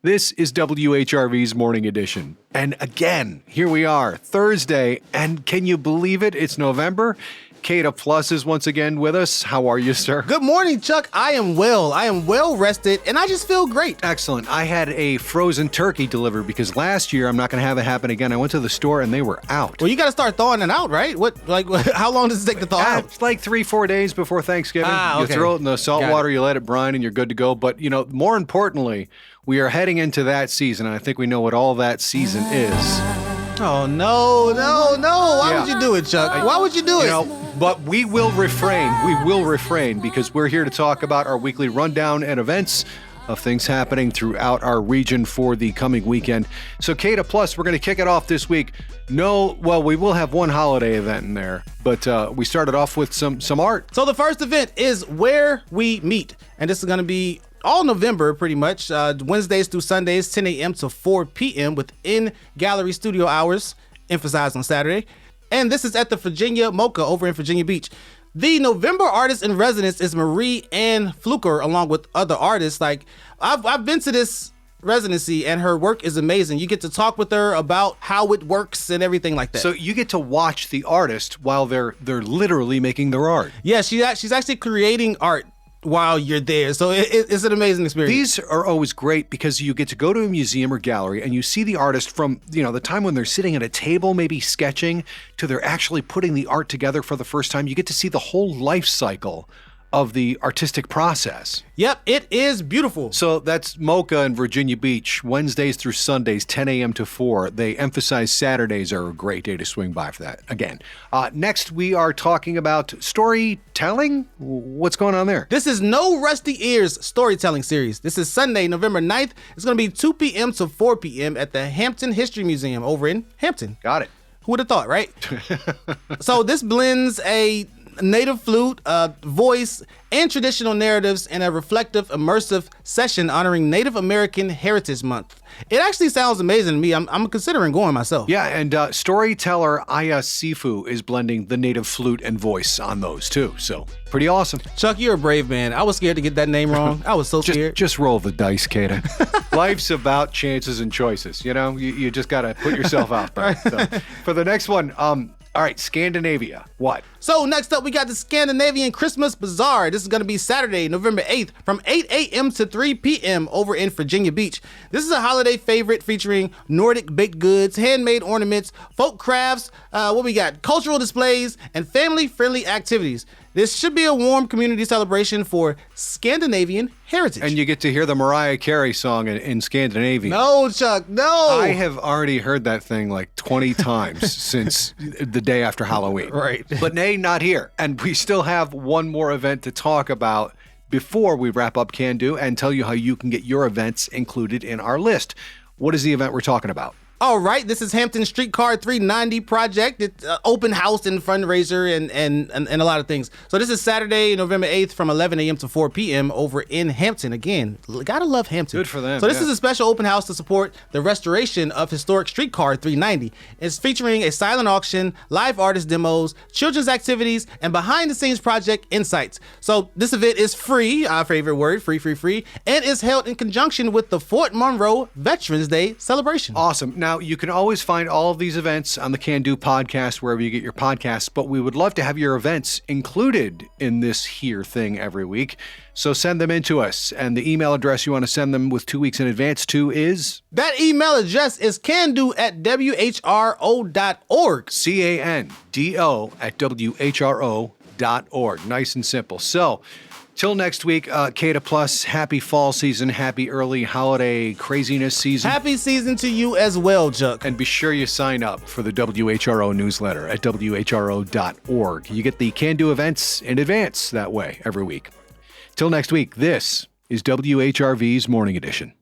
This is WHRV's Morning Edition. And again, here we are, Thursday, and can you believe it? It's November. CanDo Plus is once again with us. How are you, sir? Good morning, Chuck. I am well rested, and I just feel great. Excellent. I had a frozen turkey delivered because last year, I'm not going to have it happen again. I went to the store and they were out. Well, you got to start thawing it out, right? How long does it take to thaw out? It's like 3-4 days before Thanksgiving. Okay. You throw it in the salt water, you let it brine, and you're good to go. But, more importantly, we are heading into that season, and I think we know what all that season is. Oh, no. Why would you do it, Chuck? Why would you do it? But we will refrain. We will refrain because we're here to talk about our weekly rundown and events of things happening throughout our region for the coming weekend. So CanDo Plus, we're going to kick it off this week. We will have one holiday event in there, but we started off with some art. So the first event is Where We Meet, and this is going to be all November, pretty much, Wednesdays through Sundays, 10 a.m. to 4 p.m. with in-gallery studio hours, emphasized on Saturday. And this is at the Virginia MOCA over in Virginia Beach. The November artist in residence is Marie Ann Fluker, along with other artists. I've been to this residency, and her work is amazing. You get to talk with her about how it works and everything like that. So you get to watch the artist while they're literally making their art. Yeah, she's actually creating art while you're there. So it's an amazing experience. These are always great because you get to go to a museum or gallery and you see the artist from, the time when they're sitting at a table, maybe sketching, to they're actually putting the art together for the first time. You get to see the whole life cycle of the artistic process. Yep, it is beautiful. So that's MOCA in Virginia Beach, Wednesdays through Sundays, 10 a.m. to 4. They emphasize Saturdays are a great day to swing by for that. Again, next we are talking about storytelling. What's going on there? This is No Rusty Ears storytelling series. This is Sunday, November 9th. It's going to be 2 p.m. to 4 p.m. at the Hampton History Museum over in Hampton. Got it. Who would have thought, right? So this blends a native flute, voice, and traditional narratives in a reflective, immersive session honoring Native American Heritage Month. It actually sounds amazing to me. I'm considering going myself. Yeah, and storyteller Aya Sifu is blending the native flute and voice on those too. So pretty awesome. Chuck, you're a brave man. I was scared to get that name wrong. I was so scared. Just roll the dice, CanDo. Life's about chances and choices. You just got to put yourself out there. So, for the next one, all right, Scandinavia. What? So next up, we got the Scandinavian Christmas Bazaar. This is going to be Saturday, November 8th from 8 a.m. to 3 p.m. over in Virginia Beach. This is a holiday favorite featuring Nordic baked goods, handmade ornaments, folk crafts, cultural displays, and family-friendly activities. This should be a warm community celebration for Scandinavian heritage. And you get to hear the Mariah Carey song in Scandinavian. No, Chuck, no. I have already heard that thing like 20 times since the day after Halloween. Right. But nay, not here. And we still have one more event to talk about before we wrap up CanDo and tell you how you can get your events included in our list. What is the event we're talking about? All right, this is Hampton Streetcar 390 project. It's an open house and fundraiser and a lot of things. So this is Saturday, November 8th from 11 a.m. to 4 p.m. over in Hampton. Again, gotta love Hampton. Good for them. So this is a special open house to support the restoration of historic Streetcar 390. It's featuring a silent auction, live artist demos, children's activities, and behind-the-scenes project insights. So this event is free, our favorite word, free, and is held in conjunction with the Fort Monroe Veterans Day celebration. Awesome. Now, you can always find all of these events on the CanDo podcast, wherever you get your podcasts, but we would love to have your events included in this here thing every week. So send them in to us, and the email address you want to send them with 2 weeks in advance to is? That email address is CanDo@WHRO.org. CanDo@WHRO.org. Nice and simple. So, till next week, CanDo Plus, happy fall season, happy early holiday craziness season. Happy season to you as well, Chuck. And be sure you sign up for the WHRO newsletter at WHRO.org. You get the CanDo events in advance that way every week. Till next week, this is WHRV's Morning Edition.